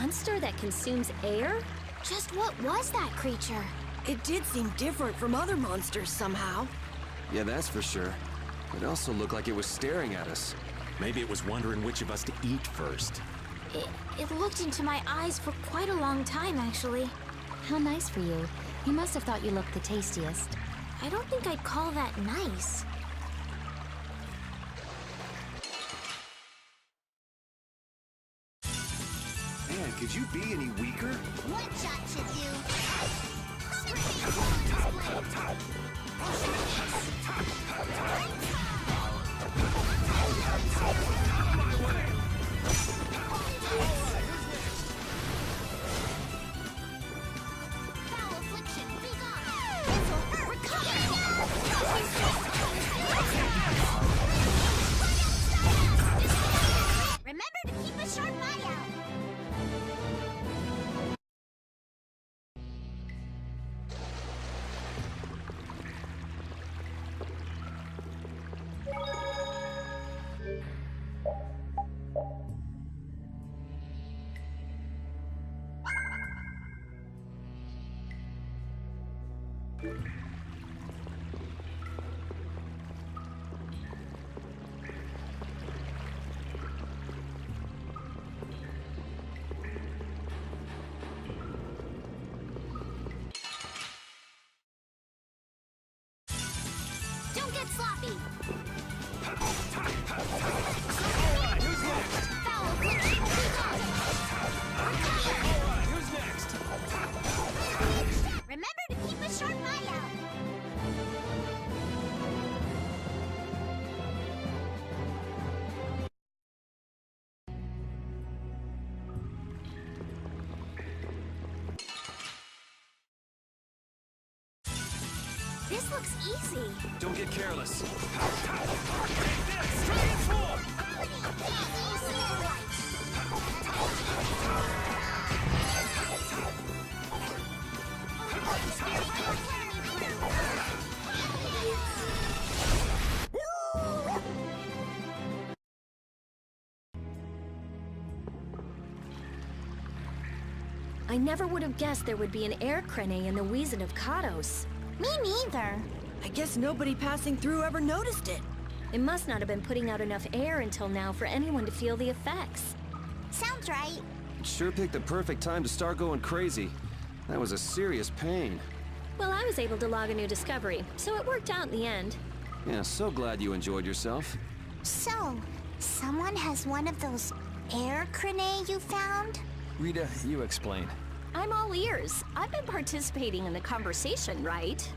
monster that consumes air? Just what was that creature? It did seem different from other monsters somehow. Yeah, that's for sure. It also looked like it was staring at us. Maybe it was wondering which of us to eat first. It looked into my eyes for quite a long time, actually. How nice for you. You must have thought you looked the tastiest. I don't think I'd call that nice. Man, could you be any weaker? One shot should do. Remember to keep a sharp eye out. Don't get sloppy. Alright, who's next? Foul affliction, be gone. Alright, who's next? Remember to keep a sharp eye out. This looks easy. Don't get careless. Transform! I never would have guessed there would be an air crane in the Wheezin of Kados. Me neither. I guess nobody passing through ever noticed it. It must not have been putting out enough air until now for anyone to feel the effects. Sounds right. Sure picked the perfect time to start going crazy. That was a serious pain. Well, I was able to log a new discovery, so it worked out in the end. Yeah, so glad you enjoyed yourself. So, someone has one of those air crane you found? Rita, you explain. I'm all ears. I've been participating in the conversation, right?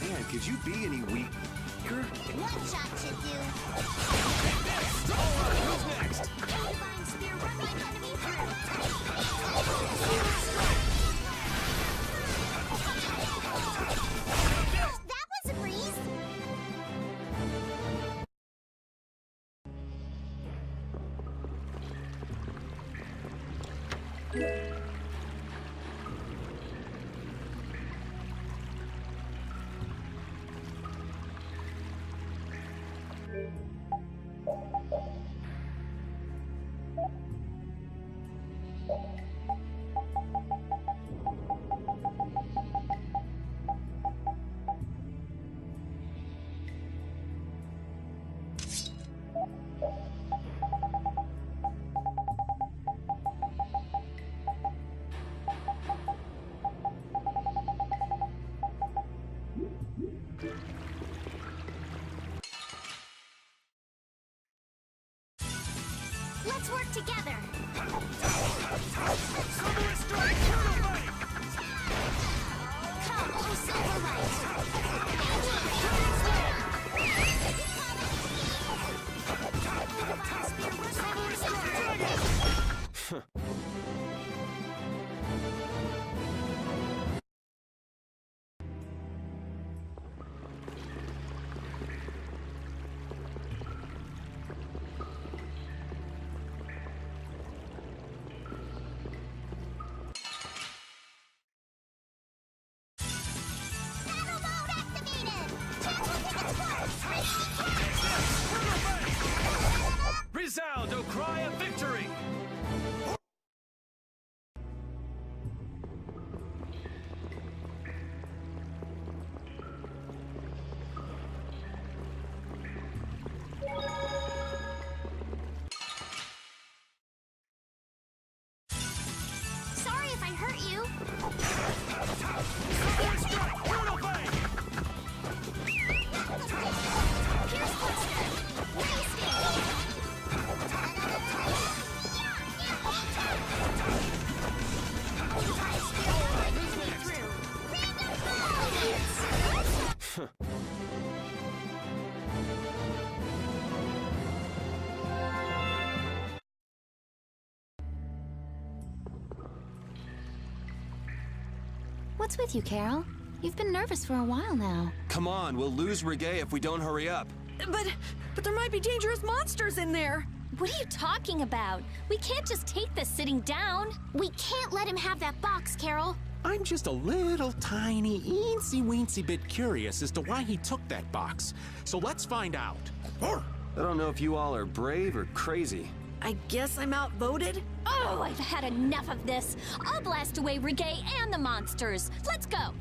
Man, could you be any weaker? One shot should do. Alright, who's next? Divine spear, run like enemy through. That was a breeze. Let's work together. Summer strike, turtle bite! What's with you, Carol? You've been nervous for a while now. Come on, we'll lose Reggae if we don't hurry up. But there might be dangerous monsters in there. What are you talking about? We can't just take this sitting down. We can't let him have that box, Carol. I'm just a little tiny, eensy-weensy bit curious as to why he took that box. So let's find out. I don't know if you all are brave or crazy. I guess I'm outvoted? Oh, I've had enough of this. I'll blast away Reggae and the monsters. Let's go.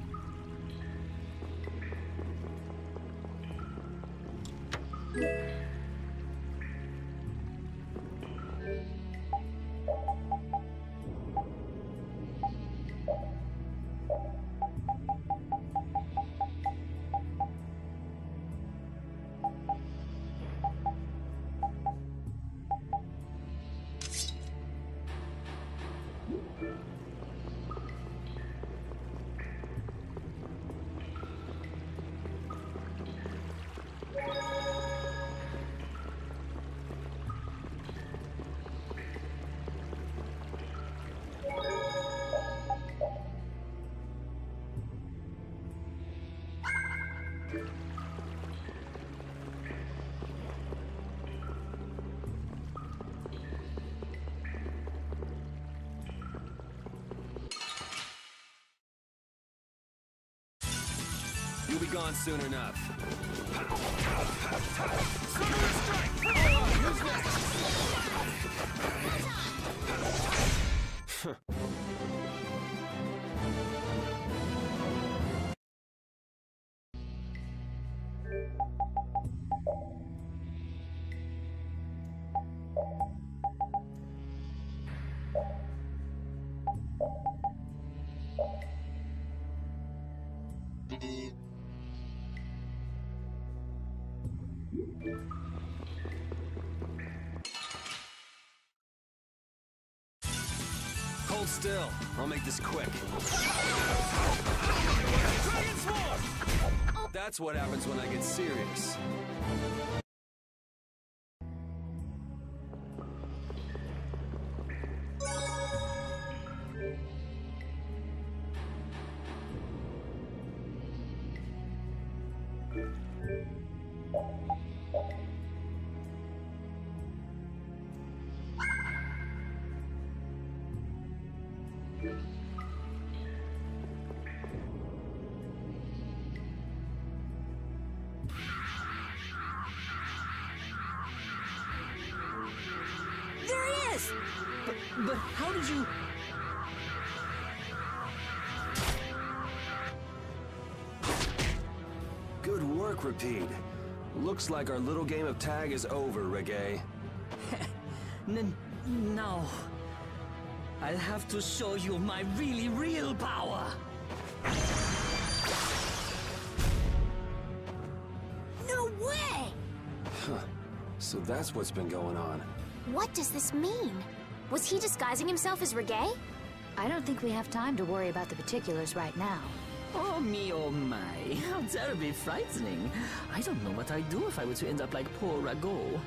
You'll be gone soon enough. Who's next? Hold still. I'll make this quick. Dragon Swarm! That's what happens when I get serious. There he is! But how did you... Good work, Repeat. Looks like our little game of tag is over, Reggae. No. I'll have to show you my really real power. No way! So that's what's been going on. What does this mean? Was he disguising himself as Reggae? I don't think we have time to worry about the particulars right now. Oh me, oh my. How terribly frightening. I don't know what I'd do if I were to end up like poor Rago.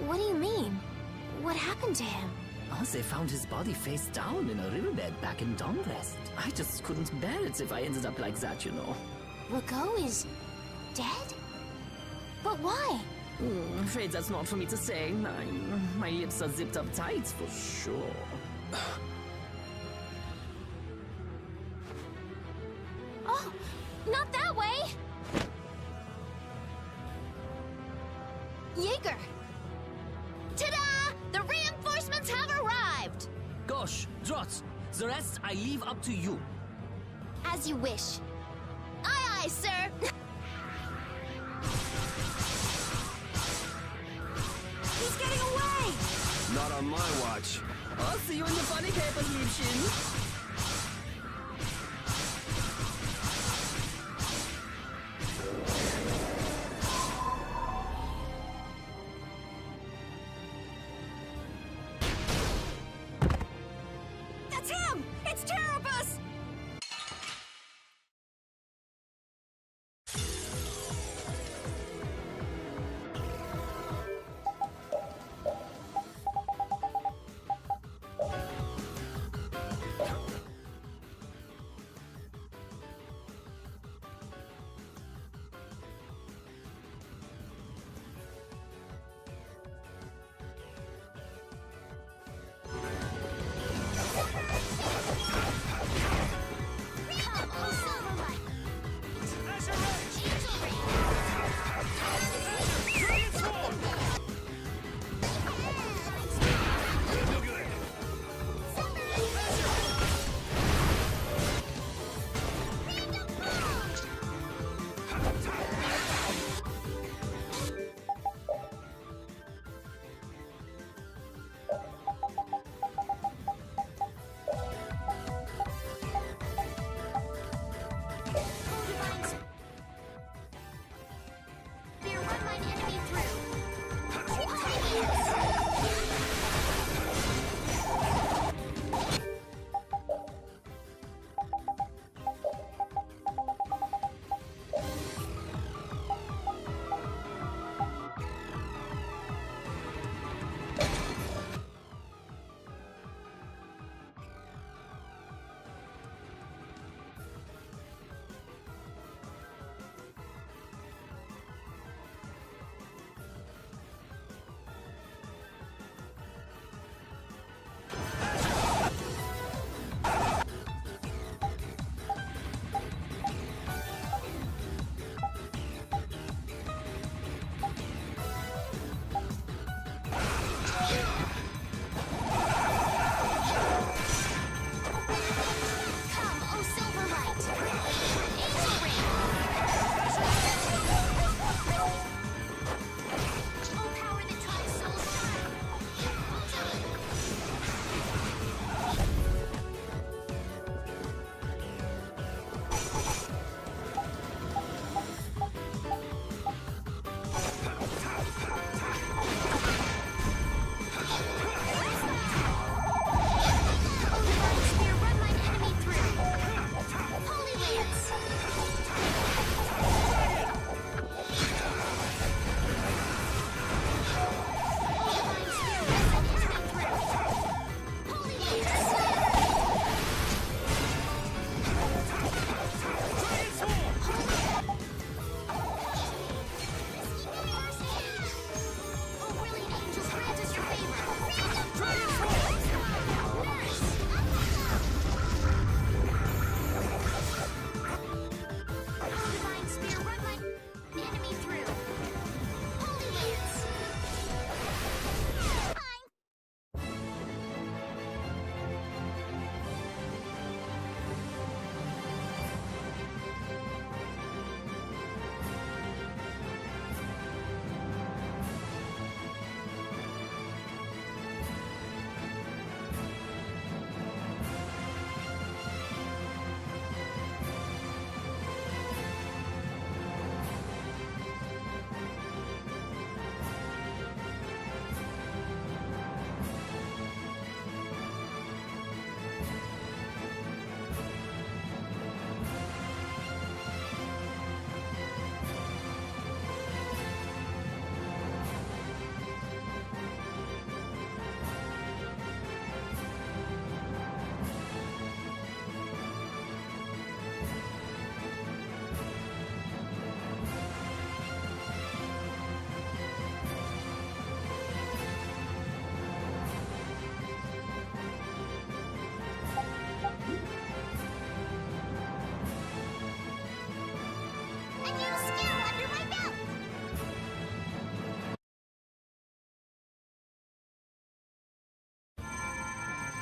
What do you mean? What happened to him? Oh, they found his body face down in a riverbed back in Dawnrest. I just couldn't bear it if I ended up like that, you know. Rago is dead? But why? I'm afraid that's not for me to say. My lips are zipped up tight for sure. Oh, not that way! Yeager! Ta-da! The reinforcements have arrived! Gosh, Drot, the rest I leave up to you. As you wish. Aye, aye, sir! He's getting away! Not on my watch. I'll see you in the funny papers, Liebchen. That's him! It's Pteropus!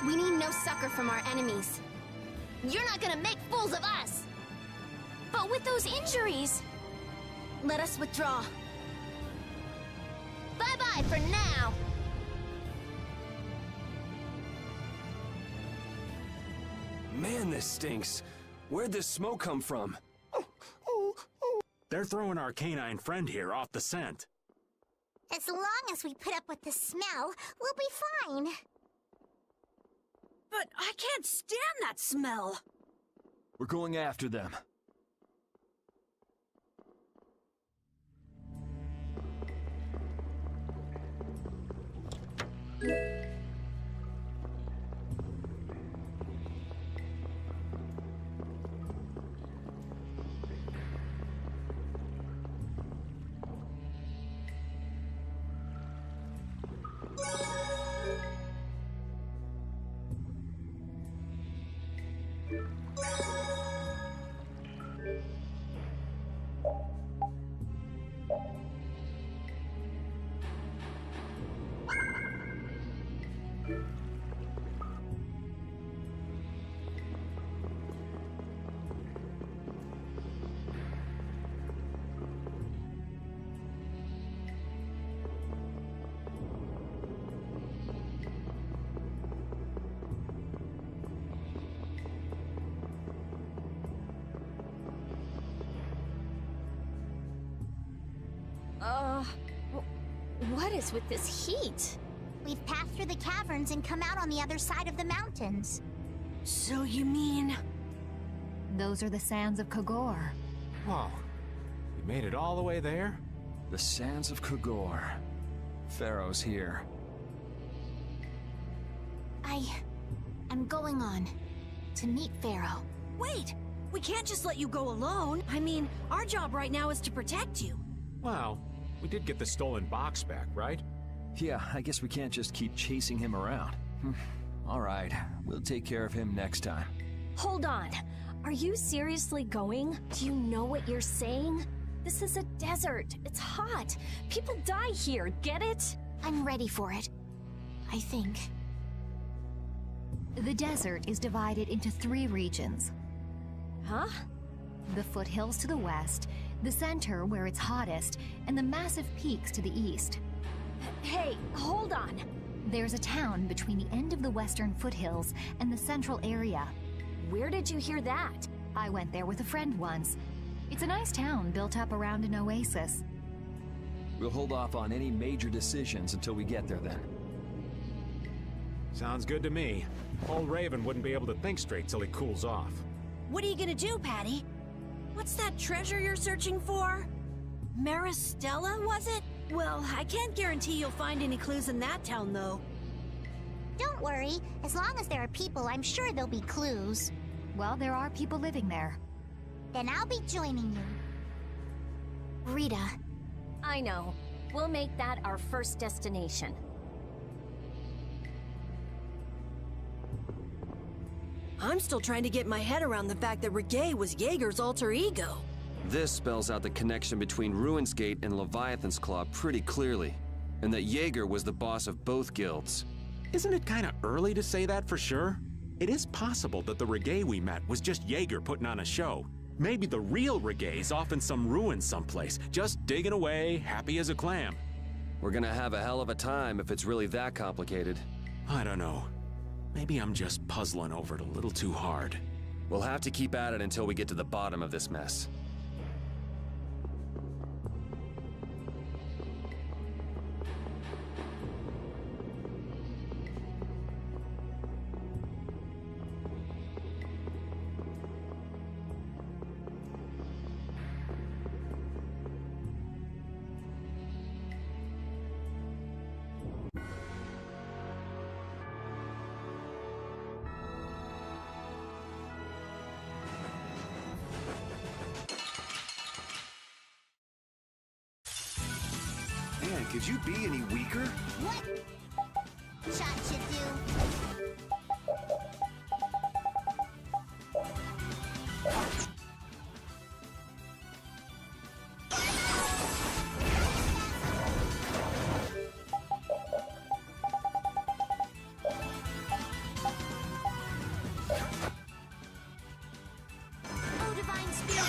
We need no succor from our enemies. You're not gonna make fools of us! But with those injuries... Let us withdraw. Bye-bye for now! Man, this stinks. Where'd this smoke come from? They're throwing our canine friend here off the scent. As long as we put up with the smell, we'll be fine. But I can't stand that smell. We're going after them. What is with this heat? We've passed through the caverns and come out on the other side of the mountains. So you mean... Those are the sands of Kogor. Whoa. We made it all the way there? The sands of Kogor. Pharaoh's here. I'm going on to meet Pharaoh. Wait! We can't just let you go alone. I mean, our job right now is to protect you. Well, we did get the stolen box back, right? Yeah, I guess we can't just keep chasing him around. All right, we'll take care of him next time. Hold on. Are you seriously going? Do you know what you're saying? This is a desert. It's hot. People die here, get it? I'm ready for it. I think. The desert is divided into 3 regions. Huh? The foothills to the west, the center where it's hottest, and the massive peaks to the east. Hey, hold on. There's a town between the end of the western foothills and the central area. Where did you hear that? I went there with a friend once. It's a nice town built up around an oasis. We'll hold off on any major decisions until we get there then. Sounds good to me. Old Raven wouldn't be able to think straight till he cools off. What are you gonna do, Patty? What's that treasure you're searching for? Maristella, was it? Well, I can't guarantee you'll find any clues in that town, though. Don't worry. As long as there are people, I'm sure there'll be clues. Well, there are people living there. Then I'll be joining you. Rita. I know. We'll make that our first destination. I'm still trying to get my head around the fact that Reggae was Yeager's alter ego. This spells out the connection between Ruin's Gate and Leviathan's Claw pretty clearly, and that Yeager was the boss of both guilds. Isn't it kind of early to say that for sure? It is possible that the Reggae we met was just Yeager putting on a show. Maybe the real Reggae's off in some ruin someplace, just digging away, happy as a clam. We're gonna have a hell of a time if it's really that complicated. I don't know. Maybe I'm just puzzling over it a little too hard. We'll have to keep at it until we get to the bottom of this mess. Man, could you be any weaker? What? Shot should do. Oh, Divine Spear!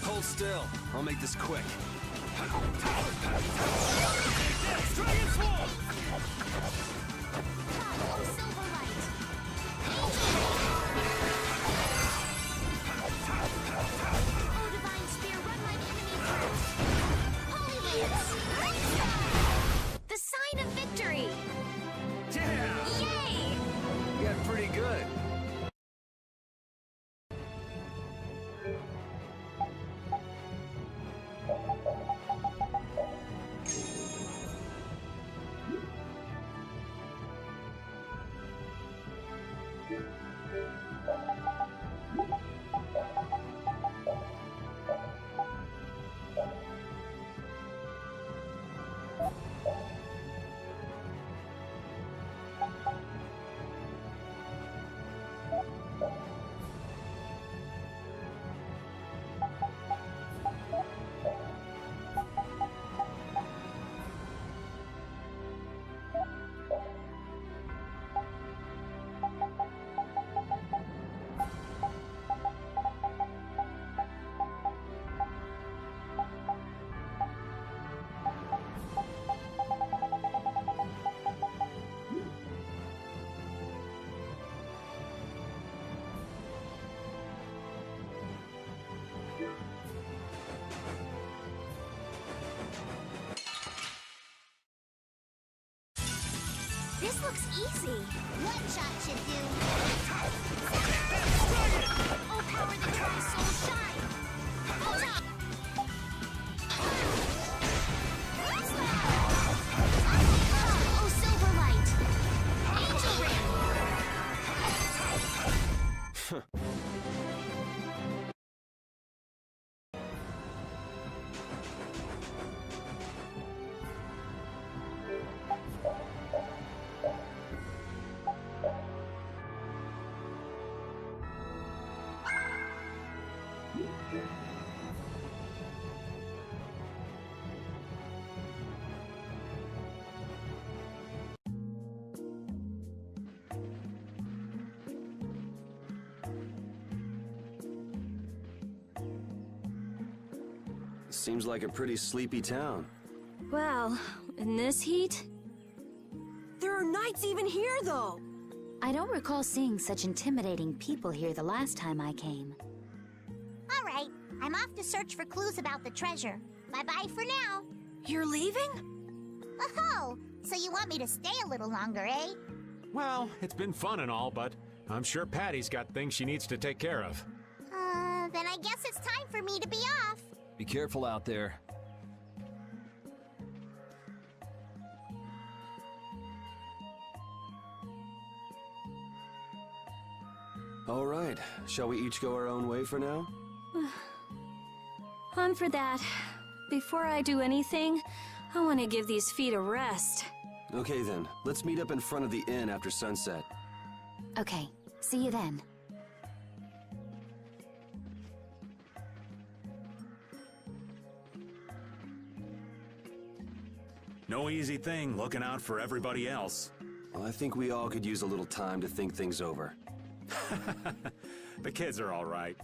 Hold still. I'll make this quick. The sign of victory! Yeah! Yay! You got pretty good. This looks easy. One shot should do. Oh, power the Yuri soul shine! Hold up! Oh, silver light! Angel ring! Seems like a pretty sleepy town. Well, in this heat? There are knights even here, though! I don't recall seeing such intimidating people here the last time I came. All right, I'm off to search for clues about the treasure. Bye-bye for now. You're leaving? Oh, so you want me to stay a little longer, eh? Well, it's been fun and all, but I'm sure Patty's got things she needs to take care of. Then I guess it's time for me to be off. Be careful out there. All right, shall we each go our own way for now? On for that. Before I do anything, I want to give these feet a rest. Okay then, let's meet up in front of the inn after sunset. Okay, see you then. No easy thing looking out for everybody else. Well, I think we all could use a little time to think things over. The kids are all right.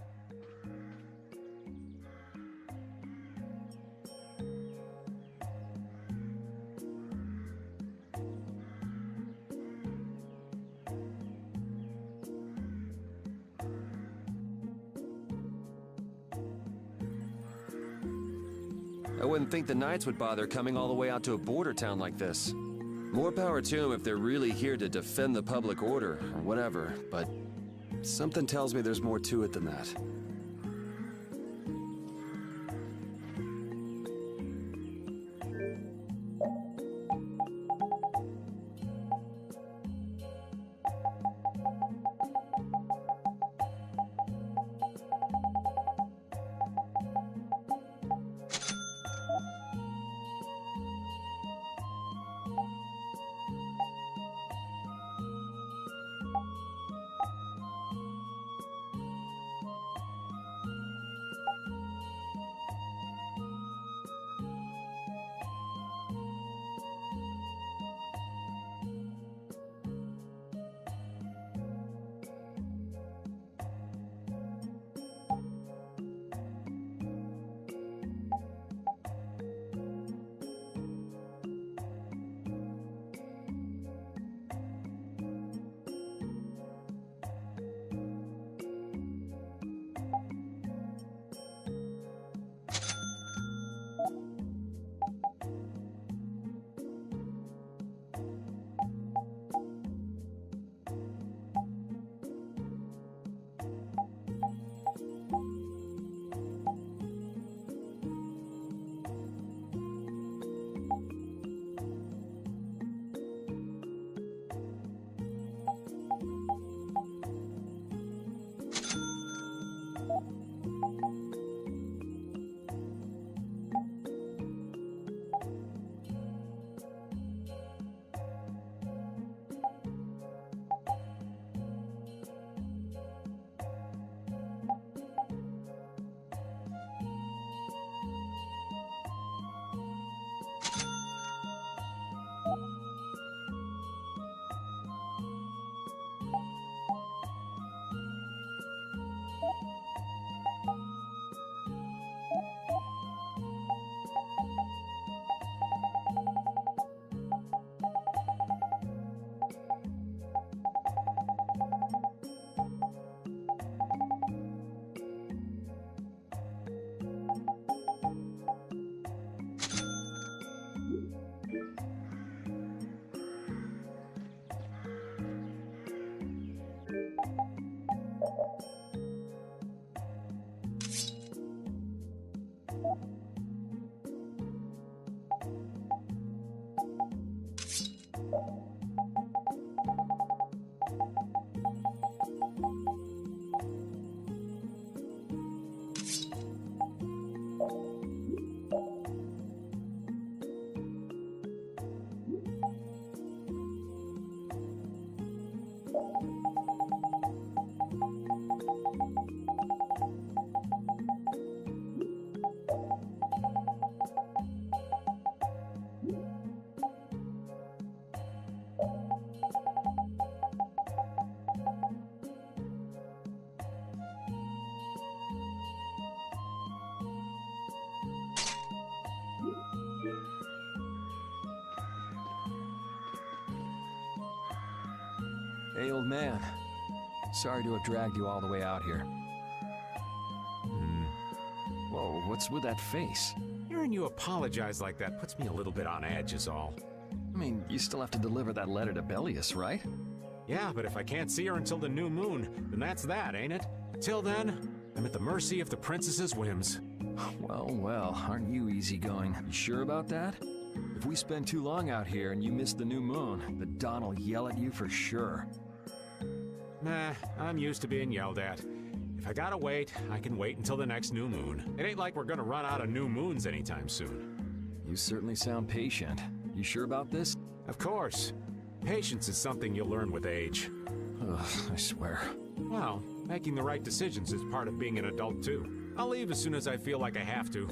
I wouldn't think the Knights would bother coming all the way out to a border town like this. More power to them if they're really here to defend the public order, or whatever, but something tells me there's more to it than that. Hey, old man. Sorry to have dragged you all the way out here. Whoa, what's with that face? Hearing you apologize like that puts me a little bit on edge is all. I mean, you still have to deliver that letter to Bellius, right? Yeah, but if I can't see her until the new moon, then that's that, ain't it? Till then, I'm at the mercy of the princess's whims. Well, well, aren't you easygoing? You sure about that? If we spend too long out here and you miss the new moon, the Don will yell at you for sure. Nah, I'm used to being yelled at. If I gotta wait, I can wait until the next new moon. It ain't like we're gonna run out of new moons anytime soon. You certainly sound patient. You sure about this? Of course. Patience is something you'll learn with age. Ugh, I swear. Well, making the right decisions is part of being an adult too. I'll leave as soon as I feel like I have to.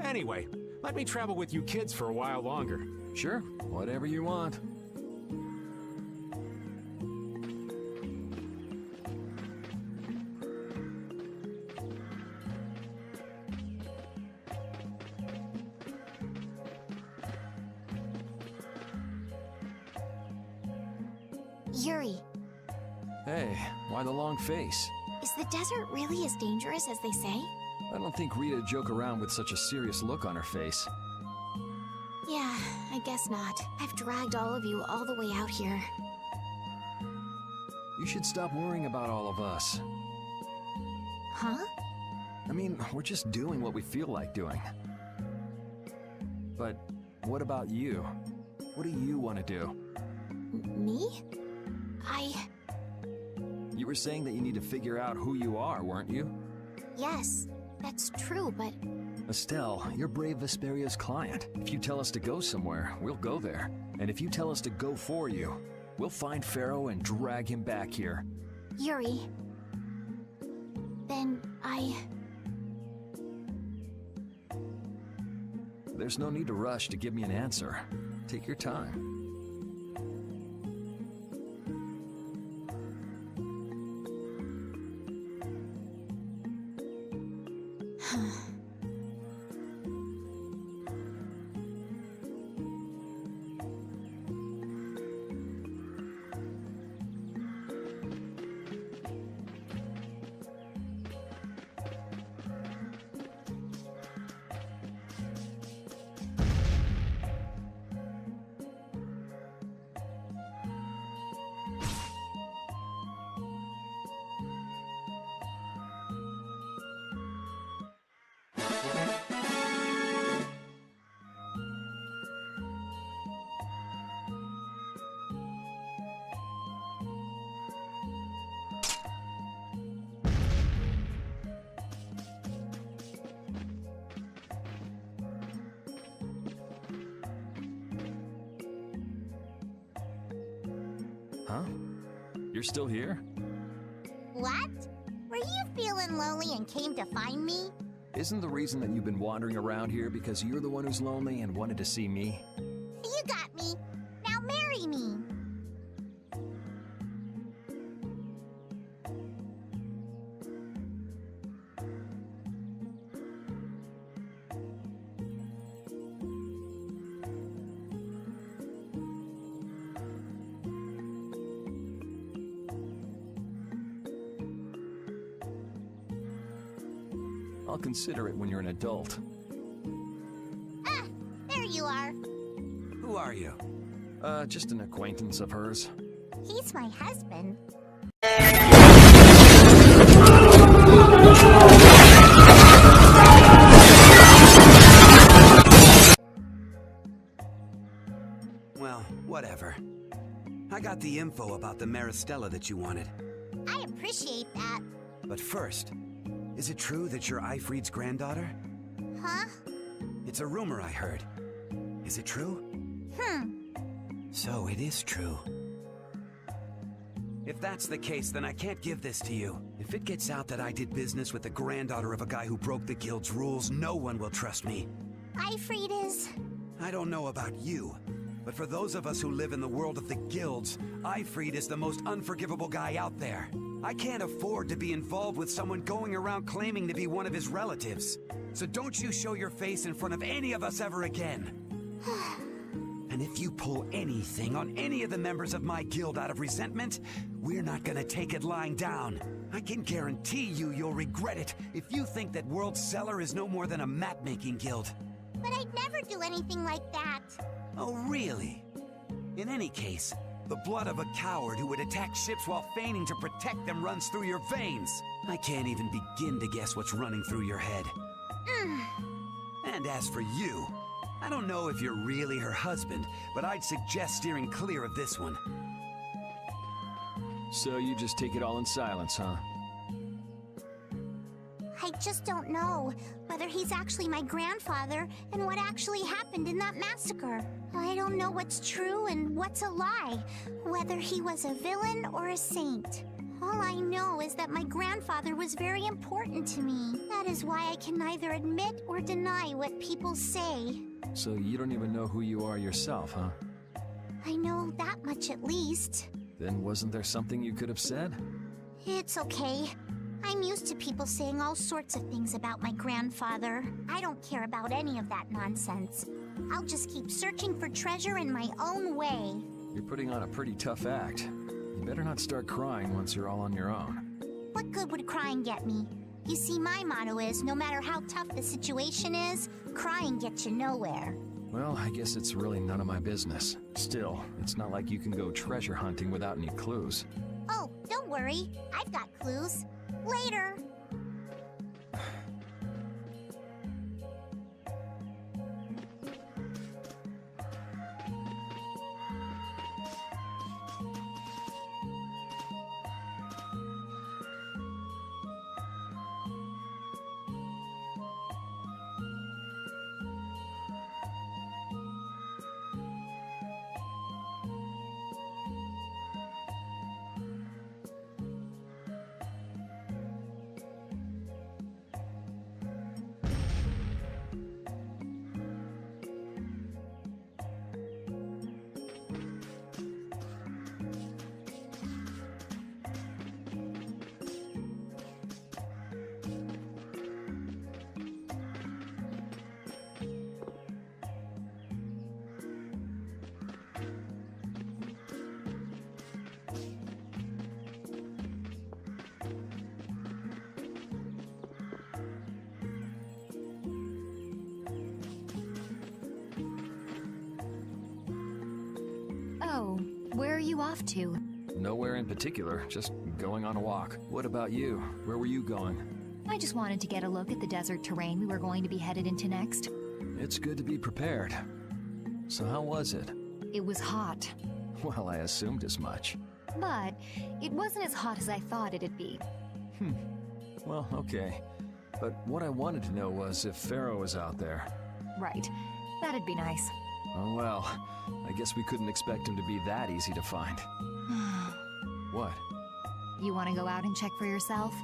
Anyway, let me travel with you kids for a while longer. Sure, whatever you want. Yuri, Hey, why the long face? is the desert really as dangerous as they say? I don't think Rita joke around with such a serious look on her face. Yeah, I guess not. I've dragged all of you all the way out here. You should stop worrying about all of us. Huh? I mean, we're just doing what we feel like doing. But what about you? What do you want to do? Me? You were saying that you need to figure out who you are, weren't you? Yes, that's true, but... Estelle, you're Brave Vesperia's client. If you tell us to go somewhere, we'll go there. And if you tell us to go for you, we'll find Pharaoh and drag him back here. Yuri... Then There's no need to rush to give me an answer. Take your time. Huh? You're still here? What? Were you feeling lonely and came to find me? Isn't the reason that you've been wandering around here because you're the one who's lonely and wanted to see me? You got me. Now marry me. I'll consider it when you're an adult. Ah, there you are. Who are you? Just an acquaintance of hers. He's my husband. Well, whatever. I got the info about the Maristella that you wanted. I appreciate that. But first, is it true that you're Eifried's granddaughter? Huh? It's a rumor I heard. Is it true? So it is true. If that's the case, then I can't give this to you. If it gets out that I did business with the granddaughter of a guy who broke the guild's rules, no one will trust me. Ifrit is... I don't know about you, but for those of us who live in the world of the guilds, Ifrit is the most unforgivable guy out there. I can't afford to be involved with someone going around claiming to be one of his relatives. So don't you show your face in front of any of us ever again. And if you pull anything on any of the members of my guild out of resentment, we're not gonna take it lying down. I can guarantee you'll regret it if you think that World Cellar is no more than a map-making guild. But I'd never do anything like that. Oh, really? In any case, the blood of a coward who would attack ships while feigning to protect them runs through your veins. I can't even begin to guess what's running through your head. And as for you, I don't know if you're really her husband, but I'd suggest steering clear of this one. So you just take it all in silence, huh? I just don't know whether he's actually my grandfather and what actually happened in that massacre. I don't know what's true and what's a lie, whether he was a villain or a saint. All I know is that my grandfather was very important to me. That is why I can neither admit or deny what people say. So you don't even know who you are yourself, huh? I know that much at least. Then wasn't there something you could have said? It's okay. I'm used to people saying all sorts of things about my grandfather. I don't care about any of that nonsense. I'll just keep searching for treasure in my own way. You're putting on a pretty tough act. You better not start crying once you're all on your own. What good would crying get me? You see, my motto is, no matter how tough the situation is, crying gets you nowhere. Well, I guess it's really none of my business. Still, it's not like you can go treasure hunting without any clues. Oh, don't worry. I've got clues. Later. Where are you off to? Nowhere in particular, just going on a walk. What about you? Where were you going? I just wanted to get a look at the desert terrain we were going to be headed into next. It's good to be prepared. So how was it? It was hot. Well, I assumed as much. But it wasn't as hot as I thought it'd be. Well, okay. But what I wanted to know was if Pharaoh was out there. Right. That'd be nice. Oh well, I guess we couldn't expect him to be that easy to find. What? You want to go out and check for yourself?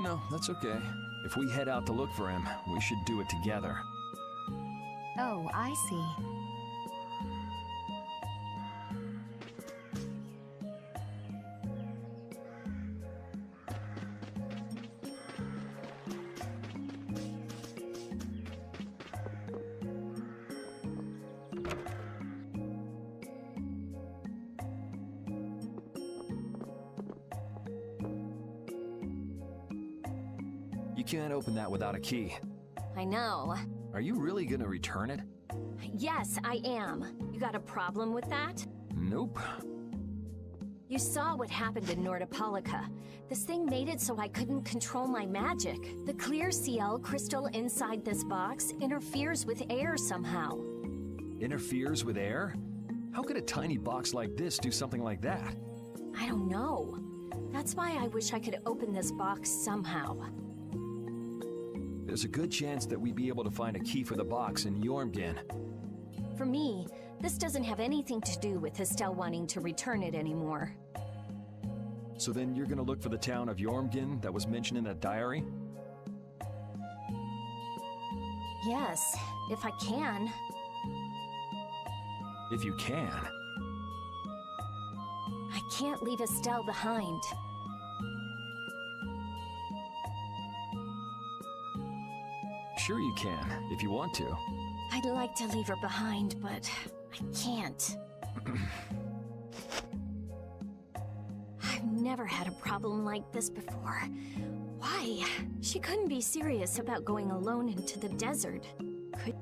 No, that's okay. If we head out to look for him, we should do it together. Oh, I see. You can't open that without a key. I know. Are you really gonna return it? Yes, I am. You got a problem with that? Nope. You saw what happened in Nordopolica. This thing made it so I couldn't control my magic. The clear CL crystal inside this box interferes with air somehow. Interferes with air? How could a tiny box like this do something like that? I don't know. That's why I wish I could open this box somehow. There's a good chance that we'd be able to find a key for the box in Jormungand. For me, this doesn't have anything to do with Estelle wanting to return it anymore. So then you're gonna look for the town of Jormungand that was mentioned in that diary? Yes, if I can. If you can. I can't leave Estelle behind. Sure you can, if you want to. I'd like to leave her behind, but I can't. I've never had a problem like this before. Why? She couldn't be serious about going alone into the desert. Could...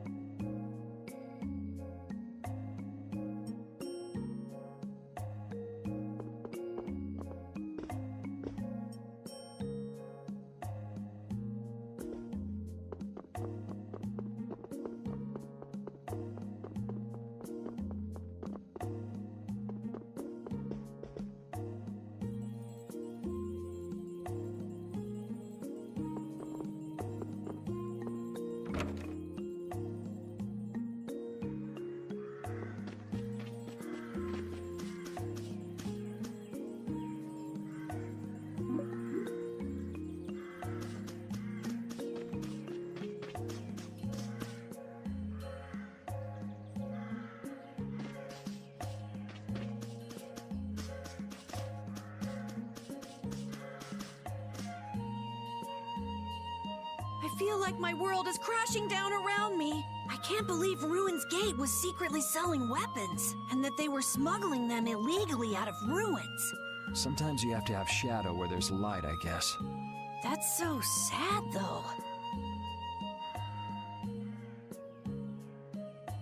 I feel like my world is crashing down around me. I can't believe Ruin's Gate was secretly selling weapons, and that they were smuggling them illegally out of ruins. Sometimes you have to have shadow where there's light, I guess. That's so sad, though.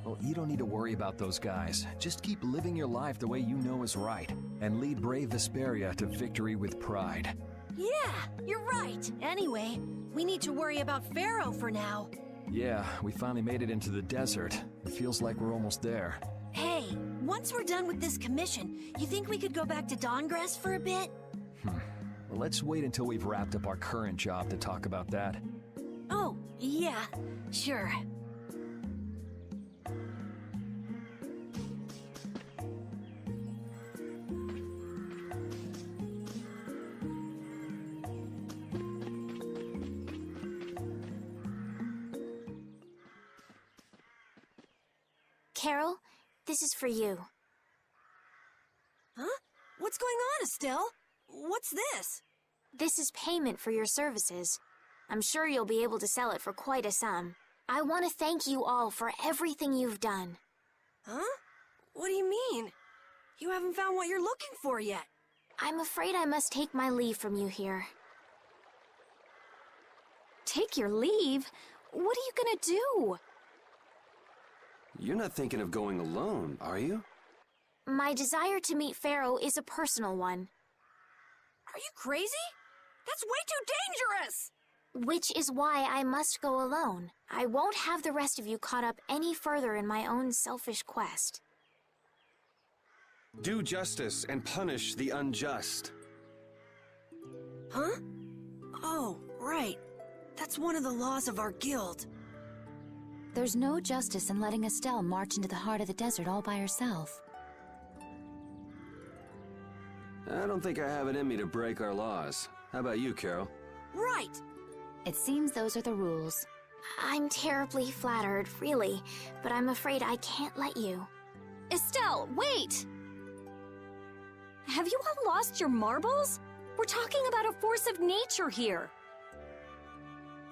Well, you don't need to worry about those guys. Just keep living your life the way you know is right, and lead brave Vesperia to victory with pride. Yeah, you're right. Anyway, we need to worry about Pharaoh for now. Yeah, we finally made it into the desert. It feels like we're almost there. Hey, once we're done with this commission, you think we could go back to Dawngrest for a bit? Well, let's wait until we've wrapped up our current job to talk about that. Oh, yeah, sure. Carol, this is for you. Huh? What's going on, Estelle? What's this? This is payment for your services. I'm sure you'll be able to sell it for quite a sum. I want to thank you all for everything you've done. Huh? What do you mean? You haven't found what you're looking for yet. I'm afraid I must take my leave from you here. Take your leave? What are you gonna do? You're not thinking of going alone, are you? My desire to meet Pharaoh is a personal one. Are you crazy? That's way too dangerous! Which is why I must go alone. I won't have the rest of you caught up any further in my own selfish quest. Do justice and punish the unjust. Huh? Oh, right. That's one of the laws of our guild. There's no justice in letting Estelle march into the heart of the desert all by herself. I don't think I have it in me to break our laws. How about you, Carol? Right! It seems those are the rules. I'm terribly flattered, really, but I'm afraid I can't let you. Estelle, wait! Have you all lost your marbles? We're talking about a force of nature here.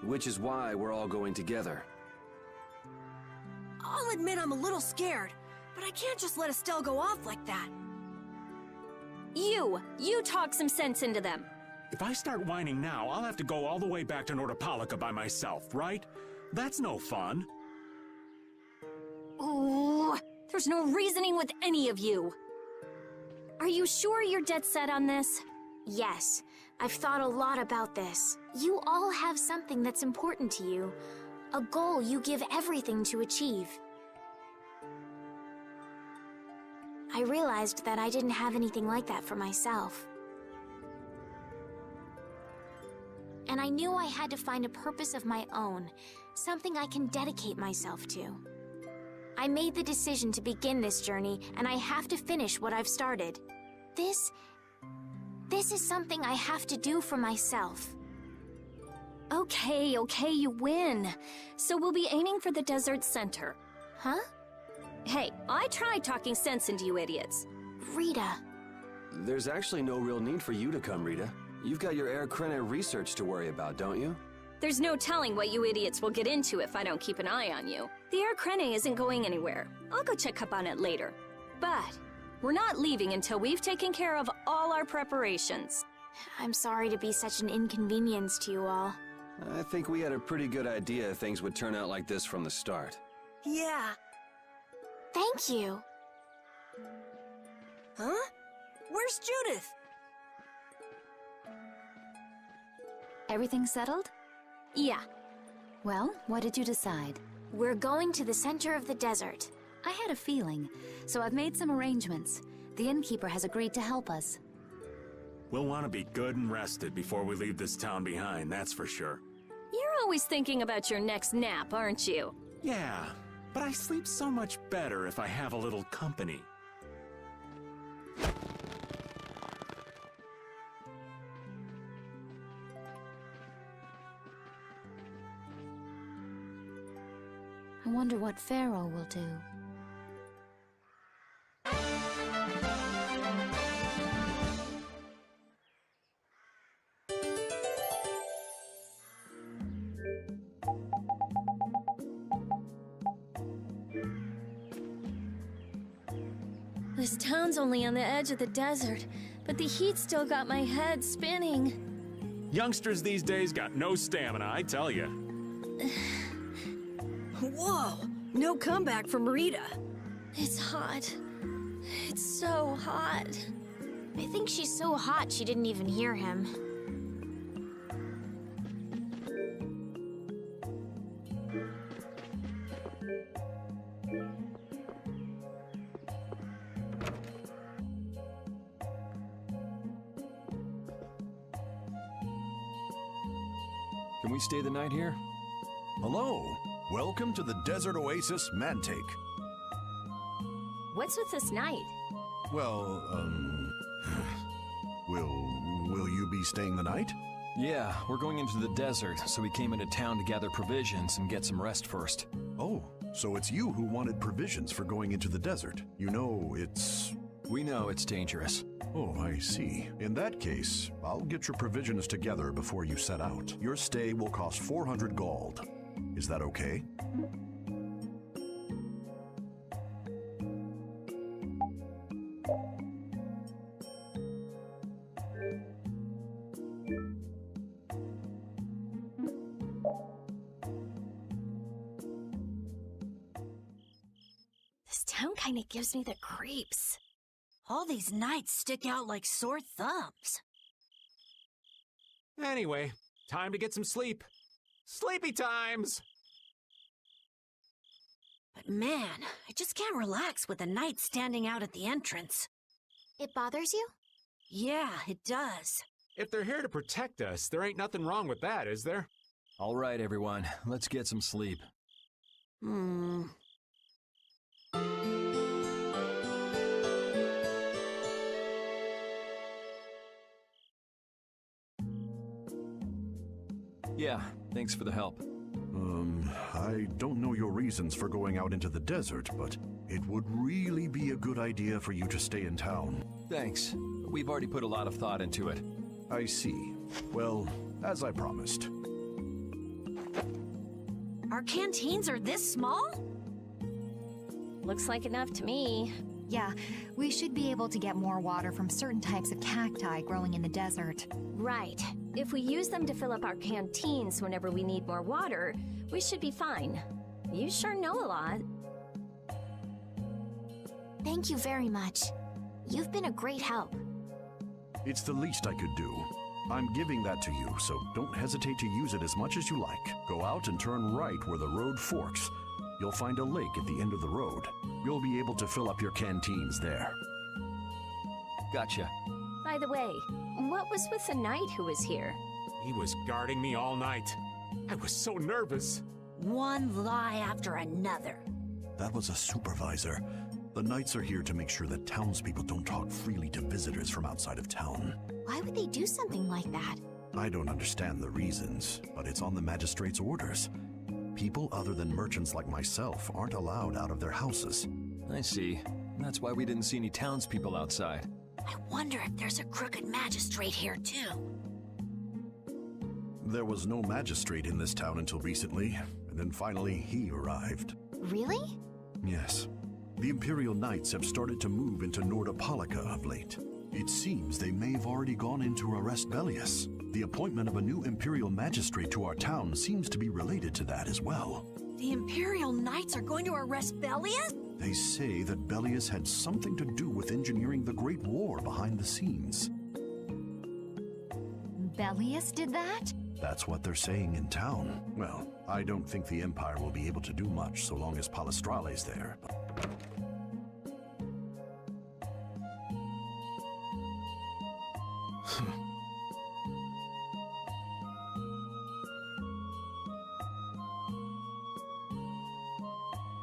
Which is why we're all going together. I'll admit I'm a little scared, but I can't just let Estelle go off like that. You talk some sense into them. If I start whining now, I'll have to go all the way back to Nordopolica by myself, right? That's no fun. Ooh, there's no reasoning with any of you. Are you sure you're dead set on this? Yes, I've thought a lot about this. You all have something that's important to you. A goal you give everything to achieve. I realized that I didn't have anything like that for myself. And I knew I had to find a purpose of my own, something I can dedicate myself to. I made the decision to begin this journey, and I have to finish what I've started. This This is something I have to do for myself. Okay, you win. So we'll be aiming for the desert center. Huh? Hey, I tried talking sense into you idiots. Rita. There's actually no real need for you to come, Rita. You've got your Air Krene research to worry about, don't you? There's no telling what you idiots will get into if I don't keep an eye on you. The Air Krene isn't going anywhere. I'll go check up on it later. But we're not leaving until we've taken care of all our preparations. I'm sorry to be such an inconvenience to you all. I think we had a pretty good idea things would turn out like this from the start. Yeah. Thank you. Huh? Where's Judith? Everything settled? Yeah. Well, what did you decide? We're going to the center of the desert. I had a feeling, so I've made some arrangements. The innkeeper has agreed to help us. We'll want to be good and rested before we leave this town behind, that's for sure. You're always thinking about your next nap, aren't you? Yeah, but I sleep so much better if I have a little company. I wonder what Pharaoh will do. This town's only on the edge of the desert, but the heat still got my head spinning. Youngsters these days got no stamina, I tell you. Whoa! No comeback from Rita. It's hot. It's so hot. I think she's so hot she didn't even hear him. Can we stay the night here? Hello. Welcome to the Desert Oasis Mantiac. What's with this night? Well, will you be staying the night? Yeah, we're going into the desert, so we came into town to gather provisions and get some rest first. Oh, so it's you who wanted provisions for going into the desert. You know, We know it's dangerous. Oh, I see. In that case, I'll get your provisions together before you set out. Your stay will cost 400 gold. Is that okay? This town kinda gives me the creeps. All these nights stick out like sore thumbs. Anyway, time to get some sleep. Sleepy times! But man, I just can't relax with the night standing out at the entrance. It bothers you? Yeah, it does. If they're here to protect us, there ain't nothing wrong with that, is there? All right, everyone, let's get some sleep. Yeah, thanks for the help. I don't know your reasons for going out into the desert, but it would really be a good idea for you to stay in town. Thanks. We've already put a lot of thought into it. I see. Well, as I promised. Our canteens are this small? Looks like enough to me. Yeah, we should be able to get more water from certain types of cacti growing in the desert. Right. If we use them to fill up our canteens whenever we need more water, we should be fine. You sure know a lot. Thank you very much. You've been a great help. It's the least I could do. I'm giving that to you, so don't hesitate to use it as much as you like. Go out and turn right where the road forks. You'll find a lake at the end of the road. You'll be able to fill up your canteens there. Gotcha. By the way, what was with the knight who was here? He was guarding me all night. I was so nervous. One lie after another. That was a supervisor. The knights are here to make sure that townspeople don't talk freely to visitors from outside of town. Why would they do something like that? I don't understand the reasons, but it's on the magistrate's orders. People other than merchants like myself aren't allowed out of their houses. I see. That's why we didn't see any townspeople outside. I wonder if there's a crooked magistrate here, too. There was no magistrate in this town until recently, and then finally he arrived. Really? Yes. The Imperial Knights have started to move into Nordopolica of late. It seems they may have already gone in to arrest Bellius. The appointment of a new Imperial Magistrate to our town seems to be related to that as well. The Imperial Knights are going to arrest Bellius? They say that Bellius had something to do with engineering the Great War behind the scenes. Bellius did that? That's what they're saying in town. Well, I don't think the Empire will be able to do much so long as Palestrale's there.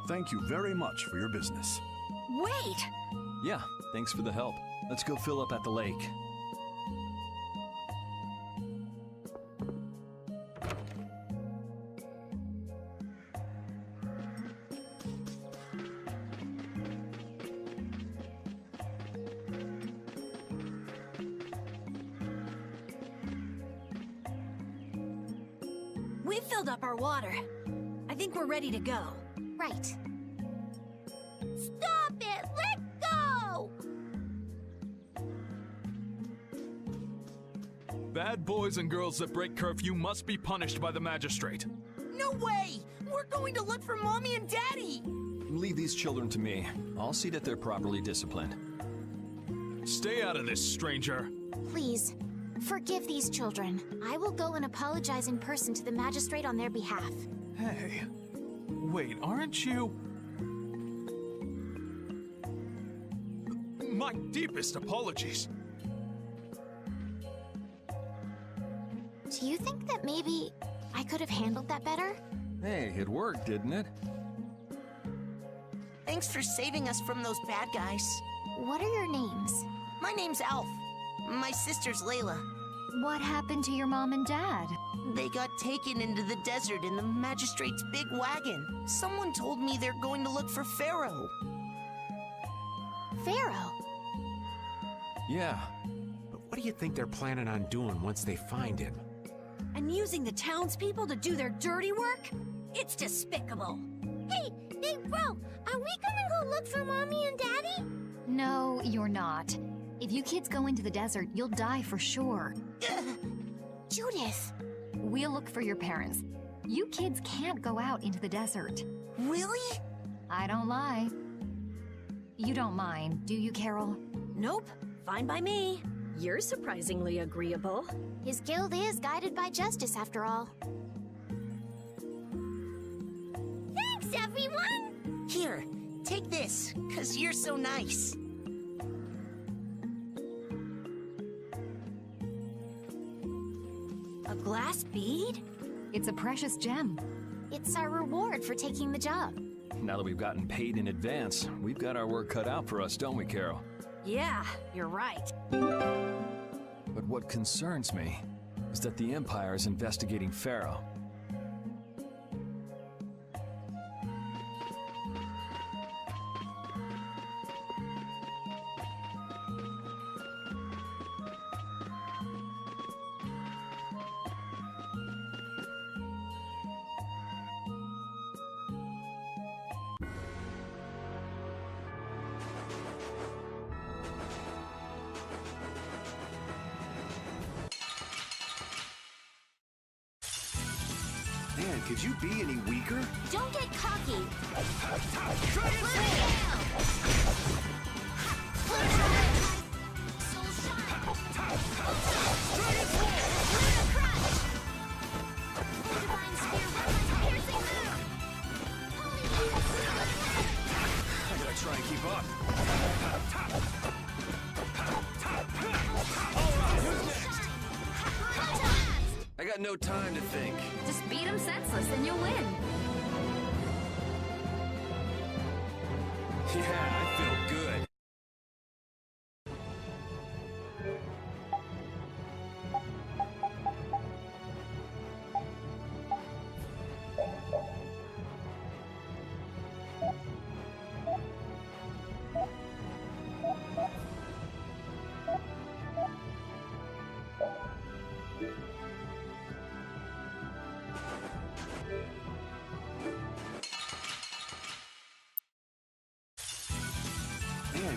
Thank you very much for your business. Wait! Yeah, thanks for the help. Let's go fill up at the lake. We've filled up our water. I think we're ready to go. Right. Stop it! Let go! Bad boys and girls that break curfew must be punished by the magistrate. No way! We're going to look for Mommy and Daddy! Leave these children to me. I'll see that they're properly disciplined. Stay out of this, stranger. Please, forgive these children. I will go and apologize in person to the magistrate on their behalf. Hey, wait, aren't you? My deepest apologies. Do you think that maybe I could have handled that better? Hey, it worked, didn't it? Thanks for saving us from those bad guys. What are your names? My name's Alf. My sister's Layla. What happened to your mom and dad? They got taken into the desert in the magistrate's big wagon. Someone told me they're going to look for Pharaoh. Pharaoh? Yeah. But what do you think they're planning on doing once they find him? And using the townspeople to do their dirty work? It's despicable. Hey, bro, are we gonna go look for Mommy and Daddy? No, you're not. If you kids go into the desert, you'll die for sure. Judith! We'll look for your parents. You kids can't go out into the desert. Really? I don't lie. You don't mind, do you, Carol? Nope, fine by me. You're surprisingly agreeable. His guild is guided by justice, after all. Thanks, everyone! Here, take this, 'cause you're so nice. A glass bead? It's a precious gem. It's our reward for taking the job. Now that we've gotten paid in advance, we've got our work cut out for us, don't we, Carol? Yeah, you're right. But what concerns me is that the Empire is investigating Pharaoh. Man, could you be any weaker? Don't get cocky. I gotta try and keep up. I got no time to think. Just beat him senseless and you'll win. Yeah, I feel good.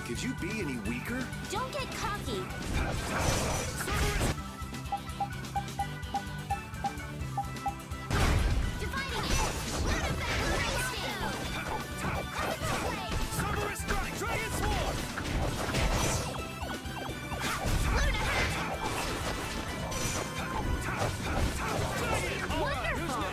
man, could you be any weaker? Don't get cocky. Dividing edge. Learn effect. Cerberus strike! Dragon sword! Wonderful.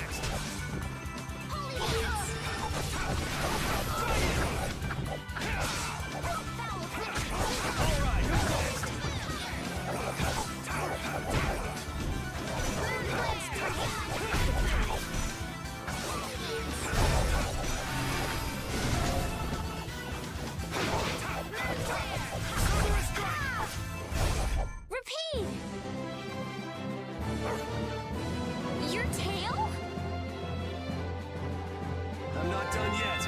Repeat. Your tail? I'm not done yet.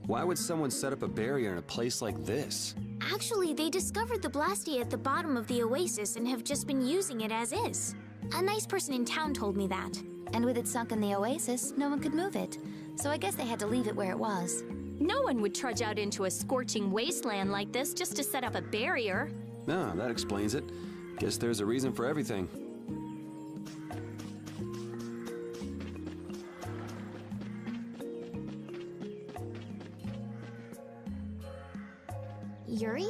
Why would someone set up a barrier in a place like this? Actually, they discovered the Blastia at the bottom of the oasis and have just been using it as is. A nice person in town told me that. And with it sunk in the oasis, no one could move it. So I guess they had to leave it where it was. No one would trudge out into a scorching wasteland like this just to set up a barrier. Ah, that explains it. Guess there's a reason for everything. Yuri?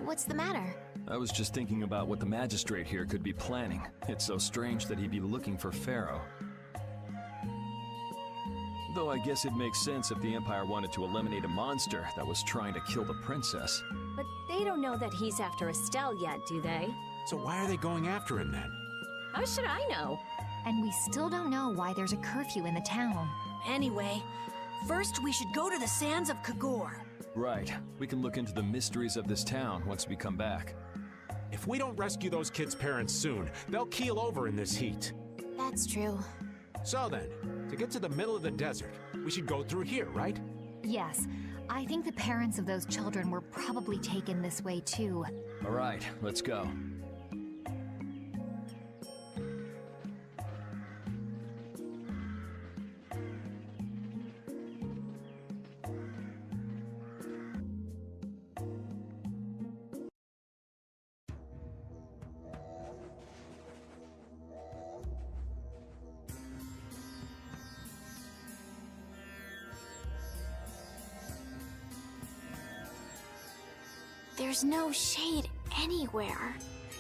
What's the matter? I was just thinking about what the magistrate here could be planning. It's so strange that he'd be looking for Pharaoh. Though I guess it makes sense if the Empire wanted to eliminate a monster that was trying to kill the princess. But they don't know that he's after Estelle yet, do they? So why are they going after him then? How should I know? And we still don't know why there's a curfew in the town. Anyway, first we should go to the sands of Kagor. Right. We can look into the mysteries of this town once we come back. If we don't rescue those kids' parents soon, they'll keel over in this heat. That's true. So then, to get to the middle of the desert, we should go through here, right? Yes, I think the parents of those children were probably taken this way too. All right, let's go. There's no shade anywhere.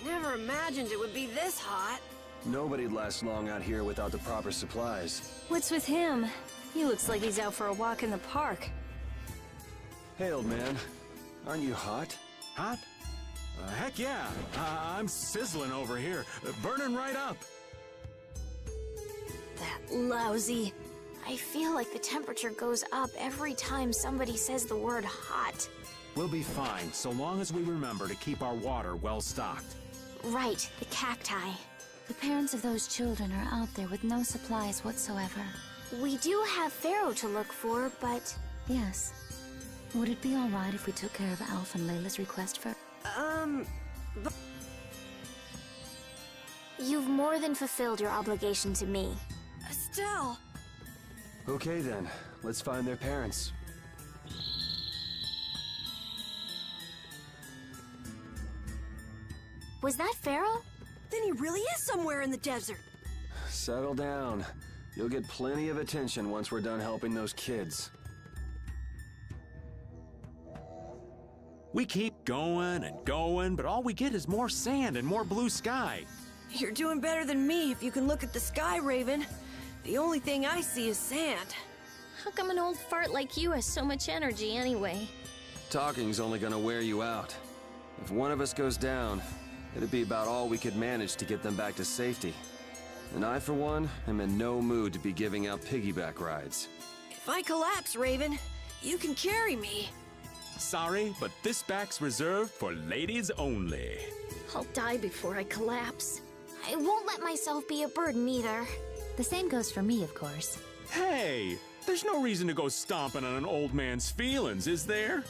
Never imagined it would be this hot. Nobody'd last long out here without the proper supplies. What's with him? He looks like he's out for a walk in the park. Hey, old man. Aren't you hot? Hot? Heck yeah. I'm sizzling over here. Burning right up. That lousy. I feel like the temperature goes up every time somebody says the word hot. We'll be fine, so long as we remember to keep our water well stocked. Right, the cacti. The parents of those children are out there with no supplies whatsoever. We do have Pharaoh to look for, but... Yes. Would it be alright if we took care of Alph and Layla's request for... But... You've more than fulfilled your obligation to me. Estelle! Okay then, let's find their parents. Was that Pharaoh? Then he really is somewhere in the desert. Settle down. You'll get plenty of attention once we're done helping those kids. We keep going and going, but all we get is more sand and more blue sky. You're doing better than me if you can look at the sky, Raven. The only thing I see is sand. How come an old fart like you has so much energy anyway? Talking's only gonna wear you out. If one of us goes down, it'd be about all we could manage to get them back to safety. And I, for one, am in no mood to be giving out piggyback rides. If I collapse, Raven, you can carry me. Sorry, but this back's reserved for ladies only. I'll die before I collapse. I won't let myself be a burden either. The same goes for me, of course. Hey, there's no reason to go stomping on an old man's feelings, is there?